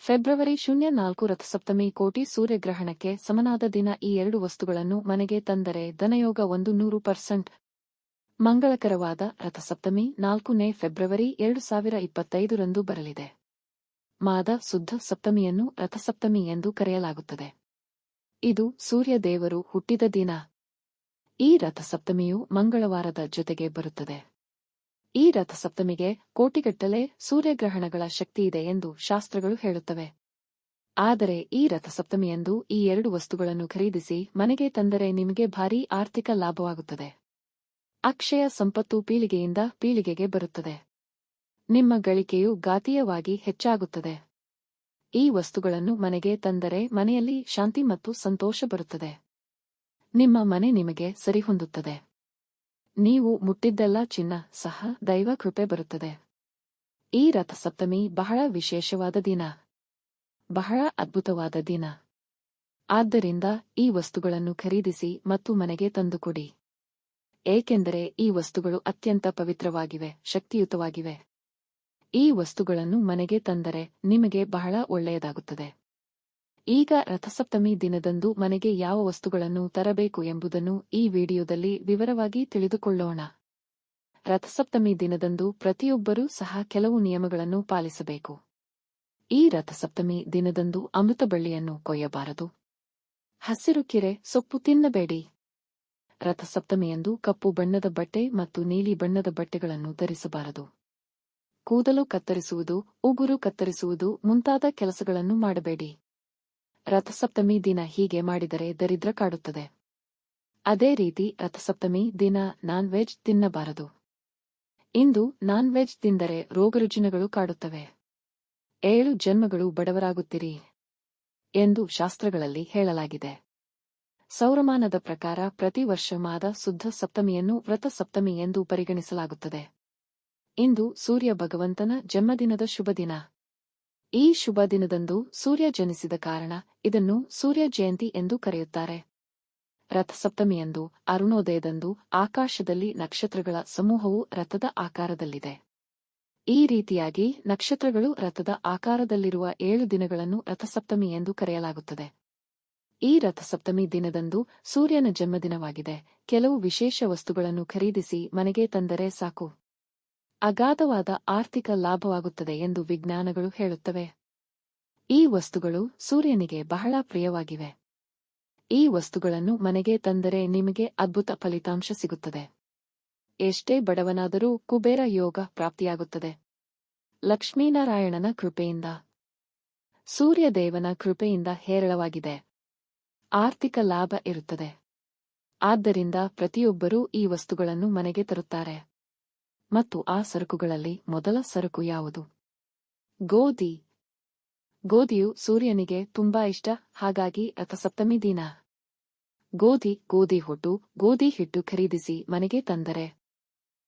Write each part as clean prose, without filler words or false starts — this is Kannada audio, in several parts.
ಫೆಬ್ರವರಿ 04 ರಥಸಪ್ತಮಿ ಕೋಟಿ ಸೂರ್ಯಗ್ರಹಣಕ್ಕೆ ಸಮನಾದ ದಿನ. ಈ ಎರಡು ವಸ್ತುಗಳನ್ನು ಮನೆಗೆ ತಂದರೆ ಧನಯೋಗ 100%. ಮಂಗಳಕರವಾದ ರಥಸಪ್ತಮಿ 4ನೇ ಫೆಬ್ರವರಿ 2025 ರಂದು ಬರಲಿದೆ. ಮಾದ ಶುದ್ಧ ಸಪ್ತಮಿಯನ್ನು ರಥಸಪ್ತಮಿ ಎಂದು ಕರೆಯಲಾಗುತ್ತದೆ. ಇದು ಸೂರ್ಯ ದೇವರು ಹುಟ್ಟಿದ ದಿನ. ಈ ರಥಸಪ್ತಮಿಯು ಮಂಗಳವಾರದ ಜೊತೆಗೆ ಬರುತ್ತದೆ. ಈ ರಥಸಪ್ತಮಿಗೆ ಕೋಟಿಗಟ್ಟಲೆ ಸೂರ್ಯಗ್ರಹಣಗಳ ಶಕ್ತಿಯಿದೆ ಎಂದು ಶಾಸ್ತ್ರಗಳು ಹೇಳುತ್ತವೆ. ಆದರೆ ಈ ರಥಸಪ್ತಮಿಯಂದು ಈ ಎರಡು ವಸ್ತುಗಳನ್ನು ಖರೀದಿಸಿ ಮನೆಗೆ ತಂದರೆ ನಿಮಗೆ ಭಾರೀ ಆರ್ಥಿಕ ಲಾಭವಾಗುತ್ತದೆ. ಅಕ್ಷಯ ಸಂಪತ್ತು ಪೀಳಿಗೆಯಿಂದ ಪೀಳಿಗೆಗೆ ಬರುತ್ತದೆ. ನಿಮ್ಮ ಗಳಿಕೆಯು ಘಾತೀಯವಾಗಿ ಹೆಚ್ಚಾಗುತ್ತದೆ. ಈ ವಸ್ತುಗಳನ್ನು ಮನೆಗೆ ತಂದರೆ ಮನೆಯಲ್ಲಿ ಶಾಂತಿ ಮತ್ತು ಸಂತೋಷ ಬರುತ್ತದೆ. ನಿಮ್ಮ ಮನೆ ನಿಮಗೆ ಸರಿಹೊಂದುತ್ತದೆ. ನೀವು ಮುಟ್ಟಿದ್ದೆಲ್ಲ ಚಿನ್ನ ಸಹ ದೈವ ಕೃಪೆ ಬರುತ್ತದೆ. ಈ ರಥಸಪ್ತಮಿ ಬಹಳ ವಿಶೇಷವಾದ ದಿನ, ಬಹಳ ಅದ್ಭುತವಾದ ದಿನ. ಆದ್ದರಿಂದ ಈ ವಸ್ತುಗಳನ್ನು ಖರೀದಿಸಿ ಮತ್ತು ಮನೆಗೆ ತಂದುಕೊಡಿ. ಏಕೆಂದರೆ ಈ ವಸ್ತುಗಳು ಅತ್ಯಂತ ಪವಿತ್ರವಾಗಿವೆ, ಶಕ್ತಿಯುತವಾಗಿವೆ. ಈ ವಸ್ತುಗಳನ್ನು ಮನೆಗೆ ತಂದರೆ ನಿಮಗೆ ಬಹಳ ಒಳ್ಳೆಯದಾಗುತ್ತದೆ. ಈಗ ರಥಸಪ್ತಮಿ ದಿನದಂದು ಮನೆಗೆ ಯಾವ ವಸ್ತುಗಳನ್ನು ತರಬೇಕು ಎಂಬುದನ್ನು ಈ ವಿಡಿಯೋದಲ್ಲಿ ವಿವರವಾಗಿ ತಿಳಿದುಕೊಳ್ಳೋಣ. ರಥಸಪ್ತಮಿ ದಿನದಂದು ಪ್ರತಿಯೊಬ್ಬರೂ ಸಹ ಕೆಲವು ನಿಯಮಗಳನ್ನು ಪಾಲಿಸಬೇಕು. ಈ ರಥಸಪ್ತಮಿ ದಿನದಂದು ಅಮೃತ ಬಳ್ಳಿಯನ್ನು ಕೊಯ್ಯಬಾರದು. ಹಸಿರು ಕಿರೆ ಸೊಪ್ಪು ತಿನ್ನಬೇಡಿ. ರಥಸಪ್ತಮಿಯಂದು ಕಪ್ಪು ಬಣ್ಣದ ಬಟ್ಟೆ ಮತ್ತು ನೀಲಿ ಬಣ್ಣದ ಬಟ್ಟೆಗಳನ್ನು ಧರಿಸಬಾರದು. ಕೂದಲು ಕತ್ತರಿಸುವುದು, ಉಗುರು ಕತ್ತರಿಸುವುದು ಮುಂತಾದ ಕೆಲಸಗಳನ್ನು ಮಾಡಬೇಡಿ. ರಥಸಪ್ತಮಿ ದಿನ ಹೀಗೆ ಮಾಡಿದರೆ ದರಿದ್ರ ಕಾಡುತ್ತದೆ. ಅದೇ ರೀತಿ ರಥಸಪ್ತಮಿ ದಿನ ನಾನ್ ವೆಜ್ ತಿನ್ನಬಾರದು. ಇಂದು ನಾನ್ ವೆಜ್ ತಿಂದರೆ ರೋಗರುಜಿನಗಳು ಕಾಡುತ್ತವೆ. 7 ಜನ್ಮಗಳು ಬಡವರಾಗುತ್ತೀರಿ ಎಂದು ಶಾಸ್ತ್ರಗಳಲ್ಲಿ ಹೇಳಲಾಗಿದೆ. ಸೌರಮಾನದ ಪ್ರಕಾರ ಪ್ರತಿ ವರ್ಷ ಮಾದ ಶುದ್ಧ ಸಪ್ತಮಿಯನ್ನು ವ್ರತ ಸಪ್ತಮಿ ಎಂದು ಪರಿಗಣಿಸಲಾಗುತ್ತದೆ. ಇಂದು ಸೂರ್ಯ ಭಗವಂತನ ಜನ್ಮದಿನದ ಶುಭ ದಿನ. ಈ ಶುಭ ದಿನದಂದು ಸೂರ್ಯ ಜನಿಸಿದ ಕಾರಣ ಇದನ್ನು ಸೂರ್ಯ ಜಯಂತಿ ಎಂದು ಕರೆಯುತ್ತಾರೆ. ರಥಸಪ್ತಮಿಯಂದು ಅರುಣೋದಯದಂದು ಆಕಾಶದಲ್ಲಿ ನಕ್ಷತ್ರಗಳ ಸಮೂಹವು ರಥದ ಆಕಾರದಲ್ಲಿದೆ. ಈ ರೀತಿಯಾಗಿ ನಕ್ಷತ್ರಗಳು ರಥದ ಆಕಾರದಲ್ಲಿರುವ 7 ದಿನಗಳನ್ನು ರಥಸಪ್ತಮಿ ಎಂದು ಕರೆಯಲಾಗುತ್ತದೆ. ಈ ರಥಸಪ್ತಮಿ ದಿನದಂದು ಸೂರ್ಯನ ಜನ್ಮದಿನವಾಗಿದೆ. ಕೆಲವು ವಿಶೇಷ ವಸ್ತುಗಳನ್ನು ಖರೀದಿಸಿ ಮನೆಗೆ ತಂದರೆ ಸಾಕು. ಅಗಾಧವಾದ ಆರ್ಥಿಕ ಲಾಭವಾಗುತ್ತದೆ ಎಂದು ವಿಜ್ಞಾನಗಳು ಹೇಳುತ್ತವೆ. ಈ ವಸ್ತುಗಳು ಸೂರ್ಯನಿಗೆ ಬಹಳ ಪ್ರಿಯವಾಗಿವೆ. ಈ ವಸ್ತುಗಳನ್ನು ಮನೆಗೆ ತಂದರೆ ನಿಮಗೆ ಅದ್ಭುತ ಫಲಿತಾಂಶ ಸಿಗುತ್ತದೆ. ಎಷ್ಟೇ ಬಡವನಾದರೂ ಕುಬೇರ ಯೋಗ ಪ್ರಾಪ್ತಿಯಾಗುತ್ತದೆ. ಲಕ್ಷ್ಮೀನಾರಾಯಣನ ಕೃಪೆಯಿಂದ, ಸೂರ್ಯದೇವನ ಕೃಪೆಯಿಂದ ಹೇರಳವಾಗಿದೆ. ಆರ್ಥಿಕ ಲಾಭ ಇರುತ್ತದೆ. ಆದ್ದರಿಂದ ಪ್ರತಿಯೊಬ್ಬರೂ ಈ ವಸ್ತುಗಳನ್ನು ಮನೆಗೆ ತರುತ್ತಾರೆ. ಮತ್ತು ಆ ಸರಕುಗಳಲ್ಲಿ ಮೊದಲ ಸರಕು ಯಾವುದು? ಗೋಧಿ. ಗೋಧಿಯು ಸೂರ್ಯನಿಗೆ ತುಂಬಾ ಇಷ್ಟ. ಹಾಗಾಗಿ ರಥಸಪ್ತಮಿ ದಿನ ಗೋಧಿ ಹೊಟ್ಟು, ಗೋಧಿ ಹಿಟ್ಟು ಖರೀದಿಸಿ ಮನೆಗೆ ತಂದರೆ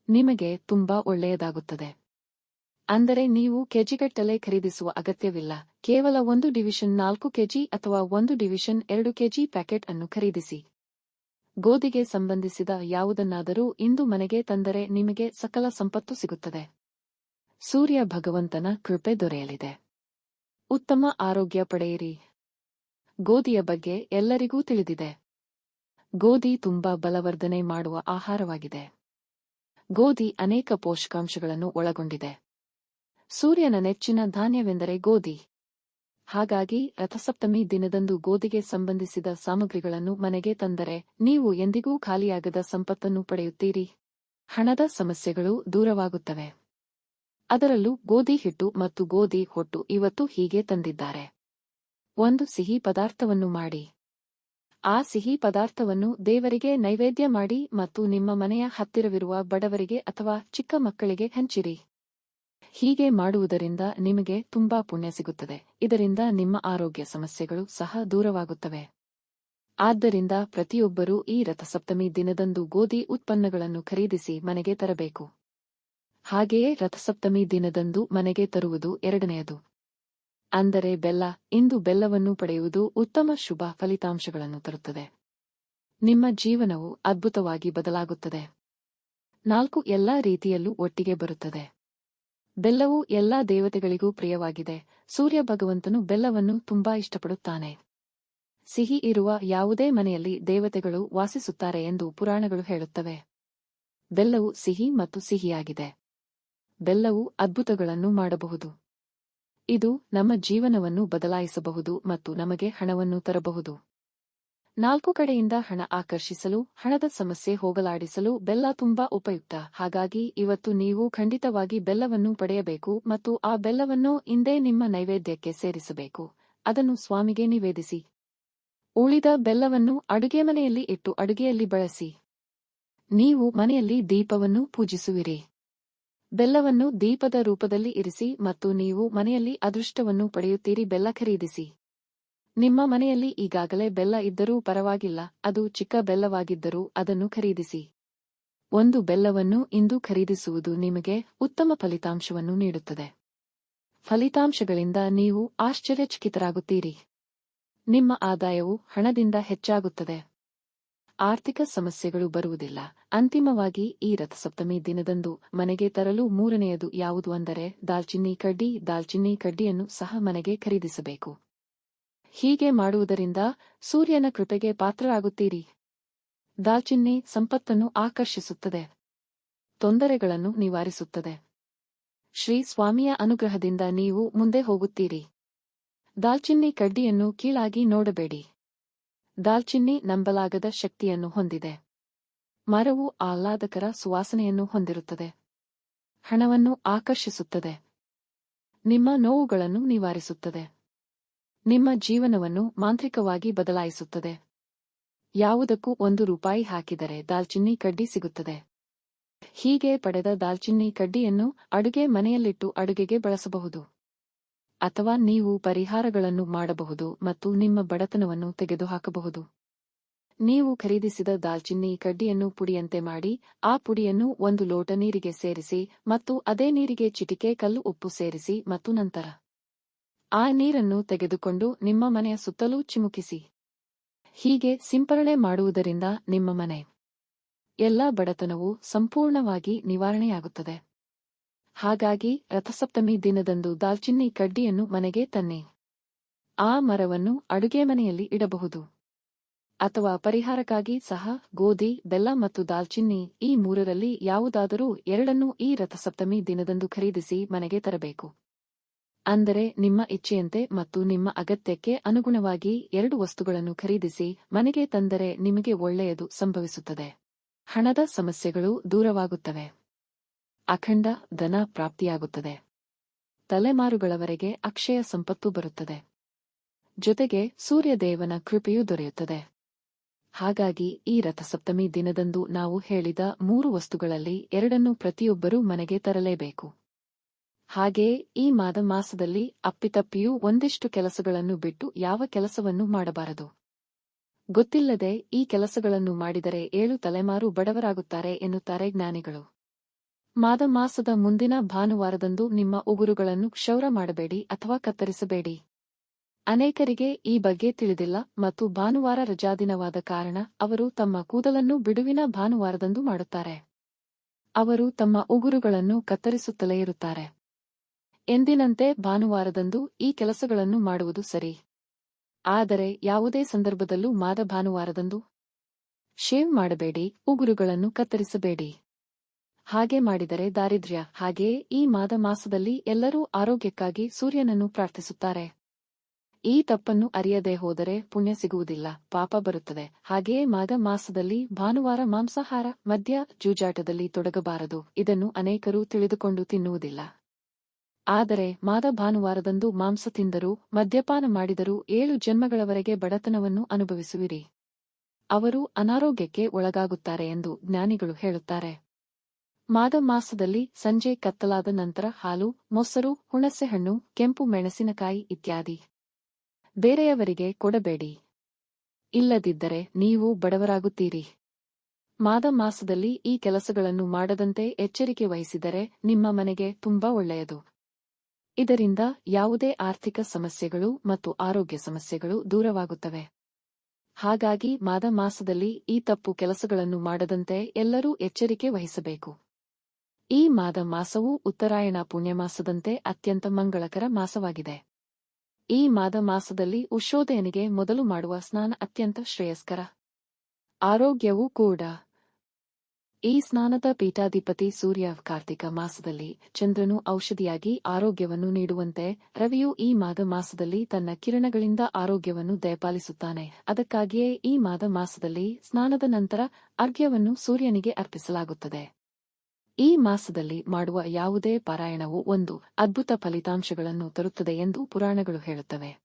ನಿಮಗೆ ತುಂಬಾ ಒಳ್ಳೆಯದಾಗುತ್ತದೆ. ಅಂದರೆ ನೀವು ಕೆಜಿಗಟ್ಟಲೆ ಖರೀದಿಸುವ ಅಗತ್ಯವಿಲ್ಲ. ಕೇವಲ 1/4 ಕೆಜಿ ಅಥವಾ 1/2 ಕೆಜಿ ಪ್ಯಾಕೆಟ್ ಅನ್ನು ಖರೀದಿಸಿ. ಗೋಧಿಗೆ ಸಂಬಂಧಿಸಿದ ಯಾವುದನ್ನಾದರೂ ಇಂದು ಮನೆಗೆ ತಂದರೆ ನಿಮಗೆ ಸಕಲ ಸಂಪತ್ತು ಸಿಗುತ್ತದೆ. ಸೂರ್ಯ ಭಗವಂತನ ಕೃಪೆ ದೊರೆಯಲಿದೆ. ಉತ್ತಮ ಆರೋಗ್ಯ ಪಡೆಯಿರಿ. ಗೋಧಿಯ ಬಗ್ಗೆ ಎಲ್ಲರಿಗೂ ತಿಳಿದಿದೆ. ಗೋಧಿ ತುಂಬಾ ಬಲವರ್ಧನೆ ಮಾಡುವ ಆಹಾರವಾಗಿದೆ. ಗೋಧಿ ಅನೇಕ ಪೋಷಕಾಂಶಗಳನ್ನು ಒಳಗೊಂಡಿದೆ. ಸೂರ್ಯನ ನೆಚ್ಚಿನ ಧಾನ್ಯವೆಂದರೆ ಗೋಧಿ. ಹಾಗಾಗಿ ರಥಸಪ್ತಮಿ ದಿನದಂದು ಗೋಧಿಗೆ ಸಂಬಂಧಿಸಿದ ಸಾಮಗ್ರಿಗಳನ್ನು ಮನೆಗೆ ತಂದರೆ ನೀವು ಎಂದಿಗೂ ಖಾಲಿಯಾಗದ ಸಂಪತ್ತನ್ನು ಪಡೆಯುತ್ತೀರಿ. ಹಣದ ಸಮಸ್ಯೆಗಳು ದೂರವಾಗುತ್ತವೆ. ಅದರಲ್ಲೂ ಗೋಧಿ ಹಿಟ್ಟು ಮತ್ತು ಗೋಧಿ ಹೊಟ್ಟು ಇವತ್ತು ಹೀಗೆ ತಂದಿದ್ದಾರೆ. ಒಂದು ಸಿಹಿ ಪದಾರ್ಥವನ್ನು ಮಾಡಿ. ಆ ಸಿಹಿ ಪದಾರ್ಥವನ್ನು ದೇವರಿಗೆ ನೈವೇದ್ಯ ಮಾಡಿ ಮತ್ತು ನಿಮ್ಮ ಮನೆಯ ಹತ್ತಿರವಿರುವ ಬಡವರಿಗೆ ಅಥವಾ ಚಿಕ್ಕ ಮಕ್ಕಳಿಗೆ ಹಂಚಿರಿ. ಹೀಗೆ ಮಾಡುವುದರಿಂದ ನಿಮಗೆ ತುಂಬಾ ಪುಣ್ಯ ಸಿಗುತ್ತದೆ. ಇದರಿಂದ ನಿಮ್ಮ ಆರೋಗ್ಯ ಸಮಸ್ಯೆಗಳು ಸಹ ದೂರವಾಗುತ್ತವೆ. ಆದ್ದರಿಂದ ಪ್ರತಿಯೊಬ್ಬರೂ ಈ ರಥಸಪ್ತಮಿ ದಿನದಂದು ಗೋಧಿ ಉತ್ಪನ್ನಗಳನ್ನು ಖರೀದಿಸಿ ಮನೆಗೆ ತರಬೇಕು. ಹಾಗೆಯೇ ರಥಸಪ್ತಮಿ ದಿನದಂದು ಮನೆಗೆ ತರುವುದು ಎರಡನೆಯದು. ಅಂದರೆ ಬೆಲ್ಲ. ಇಂದು ಬೆಲ್ಲವನ್ನು ಪಡೆಯುವುದು ಉತ್ತಮ ಶುಭ ಫಲಿತಾಂಶಗಳನ್ನು ತರುತ್ತದೆ. ನಿಮ್ಮ ಜೀವನವು ಅದ್ಭುತವಾಗಿ ಬದಲಾಗುತ್ತದೆ. 4 ಎಲ್ಲಾ ರೀತಿಯಲ್ಲೂ ಒಟ್ಟಿಗೆ ಬರುತ್ತದೆ. ಬೆಲ್ಲವು ಎಲ್ಲಾ ದೇವತೆಗಳಿಗೂ ಪ್ರಿಯವಾಗಿದೆ. ಸೂರ್ಯ ಭಗವಂತನು ಬೆಲ್ಲವನ್ನು ತುಂಬಾ ಇಷ್ಟಪಡುತ್ತಾನೆ. ಸಿಹಿ ಇರುವ ಯಾವುದೇ ಮನೆಯಲ್ಲಿ ದೇವತೆಗಳು ವಾಸಿಸುತ್ತಾರೆ ಎಂದು ಪುರಾಣಗಳು ಹೇಳುತ್ತವೆ. ಬೆಲ್ಲವು ಸಿಹಿ ಮತ್ತು ಸಿಹಿಯಾಗಿದೆ. ಬೆಲ್ಲವು ಅದ್ಭುತಗಳನ್ನು ಮಾಡಬಹುದು. ಇದು ನಮ್ಮ ಜೀವನವನ್ನು ಬದಲಾಯಿಸಬಹುದು ಮತ್ತು ನಮಗೆ ಹಣವನ್ನು ತರಬಹುದು. 4 ಕಡೆಯಿಂದ ಹಣ ಆಕರ್ಷಿಸಲು, ಹಣದ ಸಮಸ್ಯೆ ಹೋಗಲಾಡಿಸಲು ಬೆಲ್ಲ ತುಂಬಾ ಉಪಯುಕ್ತ. ಹಾಗಾಗಿ ಇವತ್ತು ನೀವು ಖಂಡಿತವಾಗಿ ಬೆಲ್ಲವನ್ನು ಪಡೆಯಬೇಕು ಮತ್ತು ಆ ಬೆಲ್ಲವನ್ನು ಇಂದೇ ನಿಮ್ಮ ನೈವೇದ್ಯಕ್ಕೆ ಸೇರಿಸಬೇಕು. ಅದನ್ನು ಸ್ವಾಮಿಗೆ ನಿವೇದಿಸಿ. ಉಳಿದ ಬೆಲ್ಲವನ್ನು ಅಡುಗೆಮನೆಯಲ್ಲಿ ಇಟ್ಟು ಅಡುಗೆಯಲ್ಲಿ ಬಳಸಿ. ನೀವು ಮನೆಯಲ್ಲಿ ದೀಪವನ್ನು ಪೂಜಿಸುವಿರಿ. ಬೆಲ್ಲವನ್ನು ದೀಪದ ರೂಪದಲ್ಲಿ ಇರಿಸಿ ಮತ್ತು ನೀವು ಮನೆಯಲ್ಲಿ ಅದೃಷ್ಟವನ್ನು ಪಡೆಯುತ್ತೀರಿ. ಬೆಲ್ಲ ಖರೀದಿಸಿ. ನಿಮ್ಮ ಮನೆಯಲ್ಲಿ ಈಗಾಗಲೇ ಬೆಲ್ಲ ಇದ್ದರೂ ಪರವಾಗಿಲ್ಲ, ಅದು ಚಿಕ್ಕ ಬೆಲ್ಲವಾಗಿದ್ದರೂ ಅದನ್ನು ಖರೀದಿಸಿ. ಒಂದು ಬೆಲ್ಲವನ್ನು ಇಂದು ಖರೀದಿಸುವುದು ನಿಮಗೆ ಉತ್ತಮ ಫಲಿತಾಂಶವನ್ನು ನೀಡುತ್ತದೆ. ಫಲಿತಾಂಶಗಳಿಂದ ನೀವು ಆಶ್ಚರ್ಯಚಕಿತರಾಗುತ್ತೀರಿ. ನಿಮ್ಮ ಆದಾಯವು ಹಣದಿಂದ ಹೆಚ್ಚಾಗುತ್ತದೆ. ಆರ್ಥಿಕ ಸಮಸ್ಯೆಗಳು ಬರುವುದಿಲ್ಲ. ಅಂತಿಮವಾಗಿ ಈ ರಥಸಪ್ತಮಿ ದಿನದಂದು ಮನೆಗೆ ತರಲು ಮೂರನೆಯದು ಯಾವುದು ಅಂದರೆ ದಾಲ್ಚಿನ್ನಿ ಕಡ್ಡಿ. ದಾಲ್ಚಿನ್ನಿ ಕಡ್ಡಿಯನ್ನು ಸಹ ಮನೆಗೆ ಖರೀದಿಸಬೇಕು. ಹೀಗೆ ಮಾಡುವುದರಿಂದ ಸೂರ್ಯನ ಕೃಪೆಗೆ ಪಾತ್ರರಾಗುತ್ತೀರಿ. ದಾಲ್ಚಿನ್ನಿ ಸಂಪತ್ತನ್ನು ಆಕರ್ಷಿಸುತ್ತದೆ. ತೊಂದರೆಗಳನ್ನು ನಿವಾರಿಸುತ್ತದೆ. ಶ್ರೀ ಸ್ವಾಮಿಯ ಅನುಗ್ರಹದಿಂದ ನೀವು ಮುಂದೆ ಹೋಗುತ್ತೀರಿ. ದಾಲ್ಚಿನ್ನಿ ಕಡ್ಡಿಯನ್ನು ಕೀಳಾಗಿ ನೋಡಬೇಡಿ. ದಾಲ್ಚಿನ್ನಿ ನಂಬಲಾಗದ ಶಕ್ತಿಯನ್ನು ಹೊಂದಿದೆ. ಮರವು ಆಹ್ಲಾದಕರ ಸುವಾಸನೆಯನ್ನು ಹೊಂದಿರುತ್ತದೆ. ಹಣವನ್ನು ಆಕರ್ಷಿಸುತ್ತದೆ. ನಿಮ್ಮ ನೋವುಗಳನ್ನು ನಿವಾರಿಸುತ್ತದೆ. ನಿಮ್ಮ ಜೀವನವನ್ನು ಮಾಂತ್ರಿಕವಾಗಿ ಬದಲಾಯಿಸುತ್ತದೆ. ಯಾವುದಕ್ಕೂ ₹1 ಹಾಕಿದರೆ ದಾಲ್ಚಿನ್ನಿ ಕಡ್ಡಿ ಸಿಗುತ್ತದೆ. ಹೀಗೆ ಪಡೆದ ದಾಲ್ಚಿನ್ನಿ ಕಡ್ಡಿಯನ್ನು ಅಡುಗೆ ಮನೆಯಲ್ಲಿಟ್ಟು ಅಡುಗೆಗೆ ಬಳಸಬಹುದು. ಅಥವಾ ನೀವು ಪರಿಹಾರಗಳನ್ನು ಮಾಡಬಹುದು ಮತ್ತು ನಿಮ್ಮ ಬಡತನವನ್ನು ತೆಗೆದುಹಾಕಬಹುದು. ನೀವು ಖರೀದಿಸಿದ ದಾಲ್ಚಿನ್ನಿ ಕಡ್ಡಿಯನ್ನು ಪುಡಿಯಂತೆ ಮಾಡಿ, ಆ ಪುಡಿಯನ್ನು 1 ಲೋಟ ನೀರಿಗೆ ಸೇರಿಸಿ ಮತ್ತು ಅದೇ ನೀರಿಗೆ ಚಿಟಿಕೆ ಕಲ್ಲು ಉಪ್ಪು ಸೇರಿಸಿ ಮತ್ತು ನಂತರ ಆ ನೀರನ್ನು ತೆಗೆದುಕೊಂಡು ನಿಮ್ಮ ಮನೆಯ ಸುತ್ತಲೂ ಚಿಮುಕಿಸಿ. ಹೀಗೆ ಸಿಂಪರಣೆ ಮಾಡುವುದರಿಂದ ನಿಮ್ಮ ಮನೆ ಎಲ್ಲಾ ಬಡತನವು ಸಂಪೂರ್ಣವಾಗಿ ನಿವಾರಣೆಯಾಗುತ್ತದೆ. ಹಾಗಾಗಿ ರಥಸಪ್ತಮಿ ದಿನದಂದು ದಾಲ್ಚಿನ್ನಿ ಕಡ್ಡಿಯನ್ನು ಮನೆಗೆ ತನ್ನಿ. ಆ ಮರವನ್ನು ಅಡುಗೆಮನೆಯಲ್ಲಿ ಇಡಬಹುದು. ಅಥವಾ ಪರಿಹಾರಕ್ಕಾಗಿ ಸಹ ಗೋಧಿ, ಬೆಲ್ಲ ಮತ್ತು ದಾಲ್ಚಿನ್ನಿ ಈ ಮೂರರಲ್ಲಿ ಯಾವುದಾದರೂ 2ನ್ನು ಈ ರಥಸಪ್ತಮಿ ದಿನದಂದು ಖರೀದಿಸಿ ಮನೆಗೆ ತರಬೇಕು. ಅಂದರೆ ನಿಮ್ಮ ಇಚ್ಛೆಯಂತೆ ಮತ್ತು ನಿಮ್ಮ ಅಗತ್ಯಕ್ಕೆ ಅನುಗುಣವಾಗಿ 2 ವಸ್ತುಗಳನ್ನು ಖರೀದಿಸಿ ಮನೆಗೆ ತಂದರೆ ನಿಮಗೆ ಒಳ್ಳೆಯದು ಸಂಭವಿಸುತ್ತದೆ. ಹಣದ ಸಮಸ್ಯೆಗಳು ದೂರವಾಗುತ್ತವೆ. ಅಖಂಡ ಧನ ಪ್ರಾಪ್ತಿಯಾಗುತ್ತದೆ. ತಲೆಮಾರುಗಳವರೆಗೆ ಅಕ್ಷಯ ಸಂಪತ್ತು ಬರುತ್ತದೆ. ಜೊತೆಗೆ ಸೂರ್ಯದೇವನ ಕೃಪೆಯೂ ದೊರೆಯುತ್ತದೆ. ಹಾಗಾಗಿ ಈ ರಥಸಪ್ತಮಿ ದಿನದಂದು ನಾವು ಹೇಳಿದ 3 ವಸ್ತುಗಳಲ್ಲಿ 2ನ್ನು ಪ್ರತಿಯೊಬ್ಬರೂ ಮನೆಗೆ ತರಲೇಬೇಕು. ಹಾಗೆಯೇ ಈ ಮಾಸದಲ್ಲಿ ಅಪ್ಪಿತಪ್ಪಿಯೂ ಒಂದಿಷ್ಟು ಕೆಲಸಗಳನ್ನು ಬಿಟ್ಟು ಯಾವ ಕೆಲಸವನ್ನೂ ಮಾಡಬಾರದು. ಗೊತ್ತಿಲ್ಲದೆ ಈ ಕೆಲಸಗಳನ್ನು ಮಾಡಿದರೆ 7 ತಲೆಮಾರು ಬಡವರಾಗುತ್ತಾರೆ ಎನ್ನುತ್ತಾರೆ ಜ್ಞಾನಿಗಳು. ಮಾಸದ ಮುಂದಿನ ಭಾನುವಾರದಂದು ನಿಮ್ಮ ಉಗುರುಗಳನ್ನು ಕ್ಷೌರ ಮಾಡಬೇಡಿ ಅಥವಾ ಕತ್ತರಿಸಬೇಡಿ. ಅನೇಕರಿಗೆ ಈ ಬಗ್ಗೆ ತಿಳಿದಿಲ್ಲ ಮತ್ತು ಭಾನುವಾರ ರಜಾದಿನವಾದ ಕಾರಣ ಅವರು ತಮ್ಮ ಕೂದಲನ್ನು ಬಿಡುವಿನ ಭಾನುವಾರದಂದು ಮಾಡುತ್ತಾರೆ. ಅವರು ತಮ್ಮ ಉಗುರುಗಳನ್ನು ಕತ್ತರಿಸುತ್ತಲೇ ಇರುತ್ತಾರೆ. ಎಂದಿನಂತೆ ಭಾನುವಾರದಂದು ಈ ಕೆಲಸಗಳನ್ನು ಮಾಡುವುದು ಸರಿ. ಆದರೆ ಯಾವುದೇ ಸಂದರ್ಭದಲ್ಲೂ ಭಾನುವಾರದಂದು ಶೇವ್ ಮಾಡಬೇಡಿ, ಉಗುರುಗಳನ್ನು ಕತ್ತರಿಸಬೇಡಿ. ಹಾಗೆ ಮಾಡಿದರೆ ದಾರಿದ್ರ್ಯ. ಹಾಗೆಯೇ ಈ ಮಾಸದಲ್ಲಿ ಎಲ್ಲರೂ ಆರೋಗ್ಯಕ್ಕಾಗಿ ಸೂರ್ಯನನ್ನು ಪ್ರಾರ್ಥಿಸುತ್ತಾರೆ. ಈ ತಪ್ಪನ್ನು ಅರಿಯದೆ ಹೋದರೆ ಪುಣ್ಯ ಸಿಗುವುದಿಲ್ಲ, ಪಾಪ ಬರುತ್ತದೆ. ಹಾಗೆಯೇ ಮಾಸದಲ್ಲಿ ಭಾನುವಾರ ಮಾಂಸಾಹಾರ, ಮದ್ಯ, ಜೂಜಾಟದಲ್ಲಿ ತೊಡಗಬಾರದು. ಇದನ್ನು ಅನೇಕರು ತಿಳಿದುಕೊಂಡು ತಿನ್ನುವುದಿಲ್ಲ. ಆದರೆ ಭಾನುವಾರದಂದು ಮಾಂಸ ತಿಂದರೂ ಮದ್ಯಪಾನ ಮಾಡಿದರೂ 7 ಜನ್ಮಗಳವರೆಗೆ ಬಡತನವನ್ನು ಅನುಭವಿಸುವಿರಿ. ಅವರು ಅನಾರೋಗ್ಯಕ್ಕೆ ಒಳಗಾಗುತ್ತಾರೆ ಎಂದು ಜ್ಞಾನಿಗಳು ಹೇಳುತ್ತಾರೆ. ಮಾಸದಲ್ಲಿ ಸಂಜೆ ಕತ್ತಲಾದ ನಂತರ ಹಾಲು, ಮೊಸರು, ಹುಣಸೆಹಣ್ಣು, ಕೆಂಪು ಮೆಣಸಿನಕಾಯಿ ಇತ್ಯಾದಿ ಬೇರೆಯವರಿಗೆ ಕೊಡಬೇಡಿ. ಇಲ್ಲದಿದ್ದರೆ ನೀವು ಬಡವರಾಗುತ್ತೀರಿ. ಮಾಸದಲ್ಲಿ ಈ ಕೆಲಸಗಳನ್ನು ಮಾಡದಂತೆ ಎಚ್ಚರಿಕೆ ವಹಿಸಿದರೆ ನಿಮ್ಮ ಮನೆಗೆ ತುಂಬಾ ಒಳ್ಳೆಯದು. ಇದರಿಂದ ಯಾವುದೇ ಆರ್ಥಿಕ ಸಮಸ್ಯೆಗಳು ಮತ್ತು ಆರೋಗ್ಯ ಸಮಸ್ಯೆಗಳು ದೂರವಾಗುತ್ತವೆ. ಹಾಗಾಗಿ ಮಾಸದಲ್ಲಿ ಈ ತಪ್ಪು ಕೆಲಸಗಳನ್ನು ಮಾಡದಂತೆ ಎಲ್ಲರೂ ಎಚ್ಚರಿಕೆ ವಹಿಸಬೇಕು. ಈ ಮಾದ ಮಾಸವು ಉತ್ತರಾಯಣ ಪುಣ್ಯಮಾಸದಂತೆ ಅತ್ಯಂತ ಮಂಗಳಕರ ಮಾಸವಾಗಿದೆ. ಈ ಮಾದ ಮಾಸದಲ್ಲಿ ಉಷೋದಯನಿಗೆ ಮೊದಲು ಮಾಡುವ ಸ್ನಾನ ಅತ್ಯಂತ ಶ್ರೇಯಸ್ಕರ. ಆರೋಗ್ಯವೂ ಕೂಡ. ಈ ಸ್ನಾನದ ಪೀಠಾಧಿಪತಿ ಸೂರ್ಯ. ಕಾರ್ತಿಕ ಮಾಸದಲ್ಲಿ ಚಂದ್ರನು ಔಷಧಿಯಾಗಿ ಆರೋಗ್ಯವನ್ನು ನೀಡುವಂತೆ ರವಿಯು ಈ ಮಾದ ಮಾಸದಲ್ಲಿ ತನ್ನ ಕಿರಣಗಳಿಂದ ಆರೋಗ್ಯವನ್ನು ದಯಪಾಲಿಸುತ್ತಾನೆ. ಅದಕ್ಕಾಗಿಯೇ ಈ ಮಾದ ಮಾಸದಲ್ಲಿ ಸ್ನಾನದ ನಂತರ ಅರ್ಘ್ಯವನ್ನು ಸೂರ್ಯನಿಗೆ ಅರ್ಪಿಸಲಾಗುತ್ತದೆ. ಈ ಮಾಸದಲ್ಲಿ ಮಾಡುವ ಯಾವುದೇ ಪಾರಾಯಣವು ಒಂದು ಅದ್ಭುತ ಫಲಿತಾಂಶಗಳನ್ನು ತರುತ್ತದೆ ಎಂದು ಪುರಾಣಗಳು ಹೇಳುತ್ತವೆ.